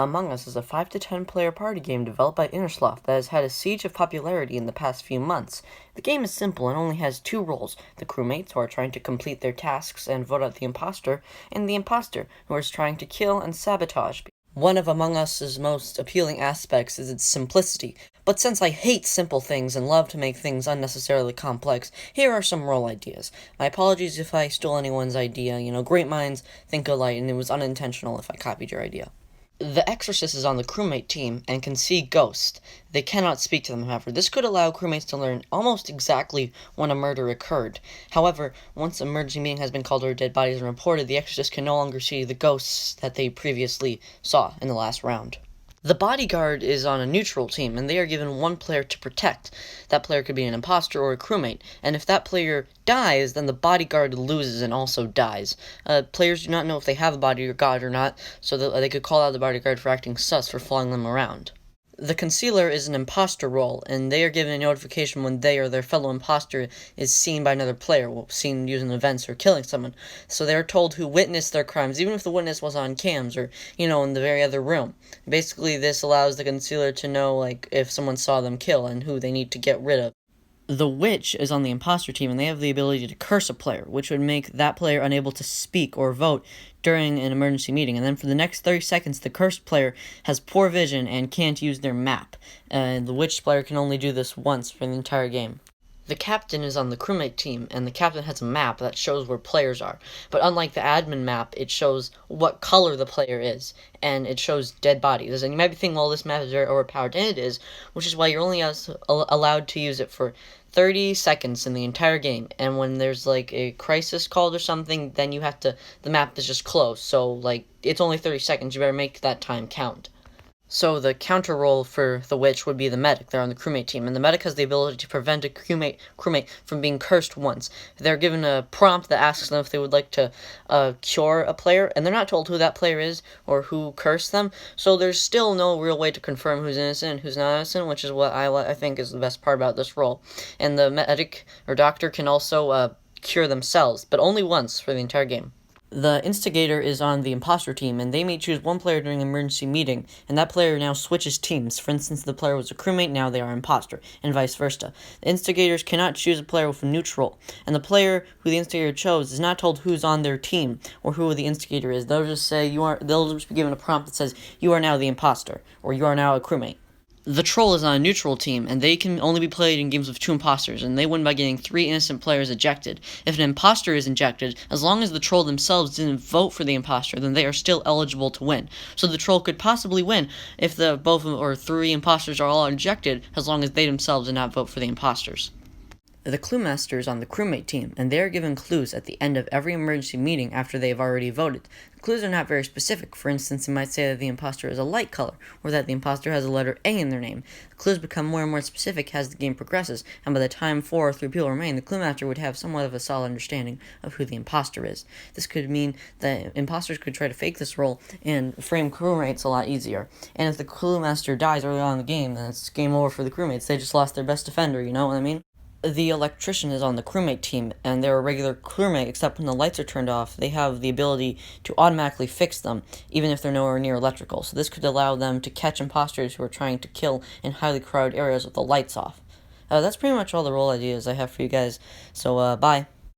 Among Us is a 5 to 10 player party game developed by Innersloth that has had a siege of popularity in the past few months. The game is simple and only has two roles: the crewmates, who are trying to complete their tasks and vote out the imposter, and the imposter, who is trying to kill and sabotage. One of Among Us's most appealing aspects is its simplicity, but since I hate simple things and love to make things unnecessarily complex, here are some role ideas. My apologies if I stole anyone's idea, great minds think alike, and it was unintentional if I copied your idea. The Exorcist is on the crewmate team and can see ghosts. They cannot speak to them, however. This could allow crewmates to learn almost exactly when a murder occurred. However, once an emergency meeting has been called or dead bodies are reported, the Exorcist can no longer see the ghosts that they previously saw in the last round. The bodyguard is on a neutral team, and they are given one player to protect. That player could be an imposter or a crewmate, and if that player dies, then the bodyguard loses and also dies. Players do not know if they have a bodyguard or not, so that they could call out the bodyguard for acting sus for following them around. The concealer is an imposter role, and they are given a notification when they or their fellow imposter is seen by another player, seen using events or killing someone. So they are told who witnessed their crimes, even if the witness was on cams or, in the very other room. Basically, this allows the concealer to know, if someone saw them kill and who they need to get rid of. The witch is on the imposter team, and they have the ability to curse a player, which would make that player unable to speak or vote during an emergency meeting. And then for the next 30 seconds, the cursed player has poor vision and can't use their map. The witch player can only do this once for the entire game. The captain is on the crewmate team, and the captain has a map that shows where players are. But unlike the admin map, it shows what color the player is, and it shows dead bodies. And you might be thinking, well, this map is very overpowered, and it is, which is why you're only allowed to use it for 30 seconds in the entire game. And when there's, a crisis called or something, then the map is just closed. So, it's only 30 seconds. You better make that time count. So the counter role for the witch would be the medic. They're on the crewmate team, and the medic has the ability to prevent a crewmate from being cursed once. They're given a prompt that asks them if they would like to cure a player, and they're not told who that player is or who cursed them, so there's still no real way to confirm who's innocent and who's not innocent, which is what I think is the best part about this role. And the medic or doctor can also cure themselves, but only once for the entire game. The Instigator is on the imposter team, and they may choose one player during an emergency meeting, and that player now switches teams. For instance, the player was a crewmate, now they are imposter, and vice versa. The Instigators cannot choose a player with a neutral, and the player who the Instigator chose is not told who's on their team or who the Instigator is. They'll just be given a prompt that says, "You are now the imposter," or "You are now a crewmate." The Troll is on a neutral team, and they can only be played in games with two imposters, and they win by getting 3 innocent players ejected. If an imposter is ejected, as long as the Troll themselves didn't vote for the imposter, then they are still eligible to win. So the Troll could possibly win if both or 3 imposters are all ejected, as long as they themselves did not vote for the imposters. The Cluemaster is on the crewmate team, and they are given clues at the end of every emergency meeting after they have already voted. The clues are not very specific. For instance, it might say that the imposter is a light color, or that the imposter has a letter A in their name. The clues become more and more specific as the game progresses, and by the time 4 or 3 people remain, the Cluemaster would have somewhat of a solid understanding of who the imposter is. This could mean that imposters could try to fake this role and frame crewmates a lot easier. And if the Cluemaster dies early on in the game, then it's game over for the crewmates. They just lost their best defender, you know what I mean? The Electrician is on the crewmate team, and they're a regular crewmate, except when the lights are turned off, they have the ability to automatically fix them, even if they're nowhere near electrical. So this could allow them to catch imposters who are trying to kill in highly crowded areas with the lights off. That's pretty much all the role ideas I have for you guys, so bye.